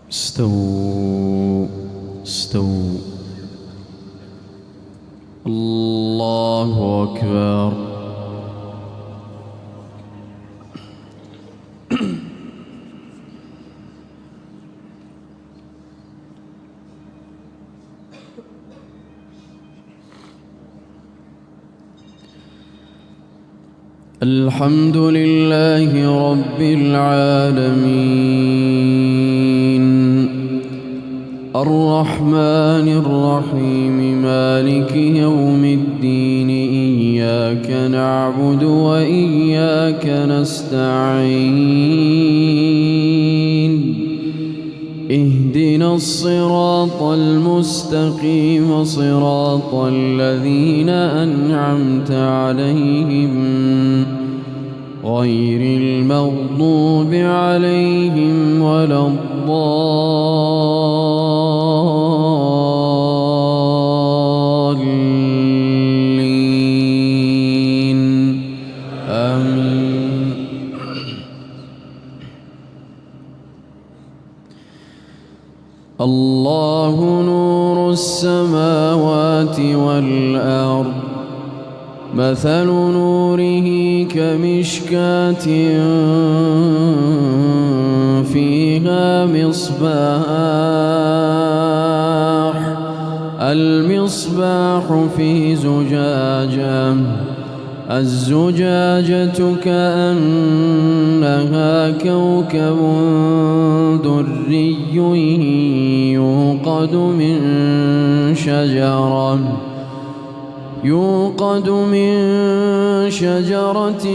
استووا استووا. الله أكبر. الحمد لله رب العالمين الرحمن الرحيم مالك يوم الدين إياك نعبد وإياك نستعين اهدنا الصراط المستقيم صراط الذين أنعمت عليهم غير المغضوب عليهم ولا الضالين آمين. الله نور السماوات والأرض مثل نوره كمشكاة فيها مصباح المصباح في زجاجة الزجاجة كأنها كوكب دري يوقد من شجرة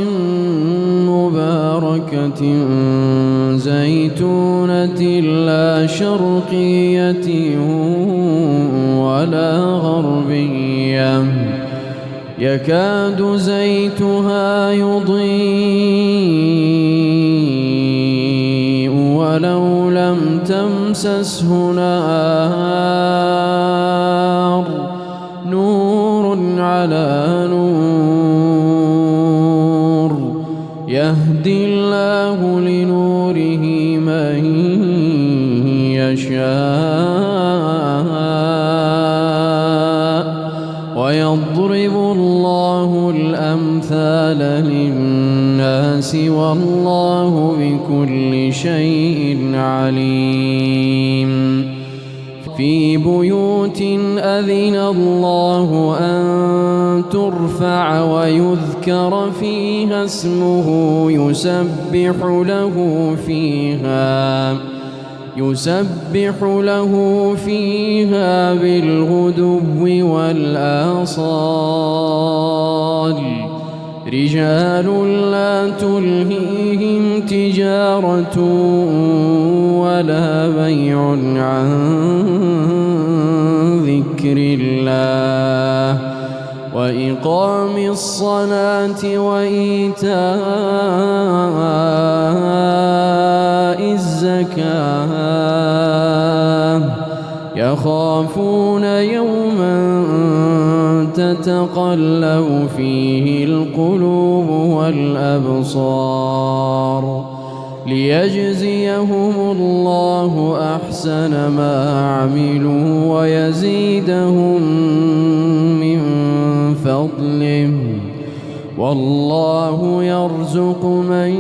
مباركة زيتونة لا شرقية ولا غربية يكاد زيتها يضيء ولو لم تمسسه نار نور على نور يهدي الله لنوره من يشاء ويضرب الله الأمثال للناس والله بكل شيء عليم. في بيوت أذن الله أن ترفع ويذكر فيها اسمه يسبح له فيها بالغدو والآصال رجال لا تلهيهم تجارة ولا بيع عن ذكر الله وإقام الصلاة وإيتاء الزكاة يخافون يوما تتقلب فيه القلوب والأبصار ليجزيهم الله أحسن ما عملوا ويزيدهم من فضله والله يرزق من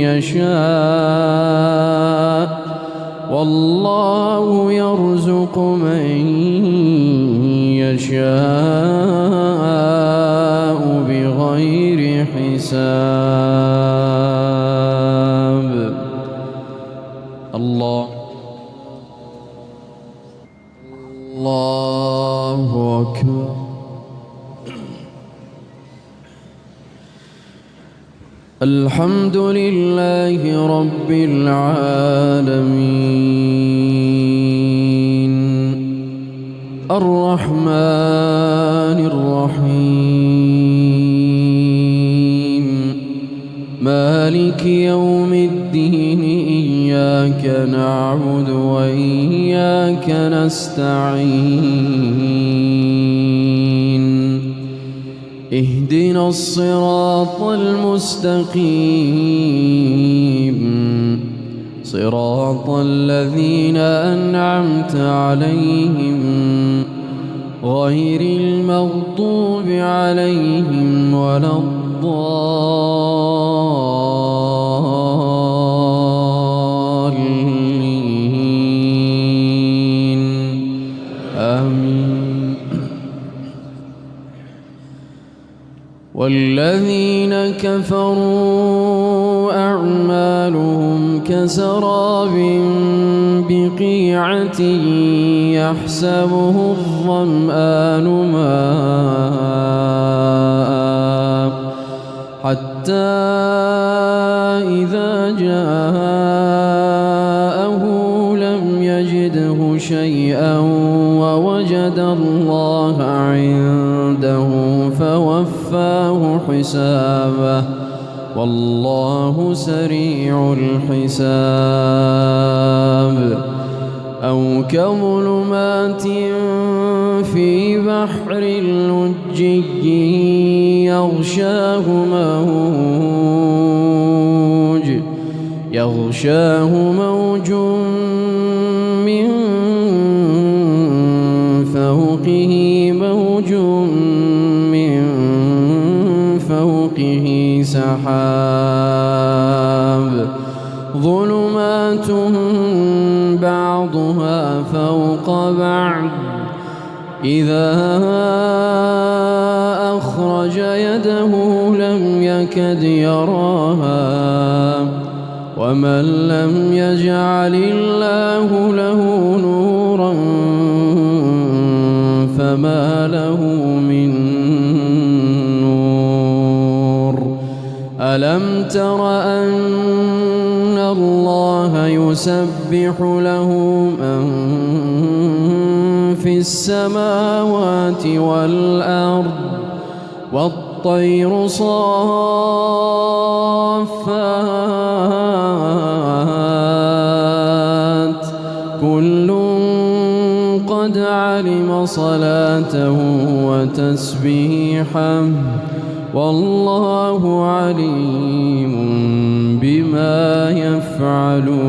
يشاء بغير حساب. الله أكبر. الحمد لله رب العالمين الرحمن الرحيم مالك يوم الدين إياك نعبد وإياك نستعين اهدنا الصراط المستقيم صراط الذين أنعمت عليهم غير المغضوب عليهم ولا الضالين آمين. والذين كفروا أعمالهم كسراب بقيعة يحسبه الظمآن ماء حتى إذا جاءه لم يجده شيئا ووجد الله عنده فوفاه حسابه والله سريع الحساب. أو كظلمات في بحر لجي يغشاه موج من فوقه موج من فوقه سحاب ظلمات بعضها فوق بعض إذا أخرج يده لم يكد يراها ومن لم يجعل الله له نورا فما له من نور. ألم تر أن الله يسبح له من في السماوات والأرض والطير صافات كل قد علم صلاته وتسبيحه والله عليم بما يفعلون.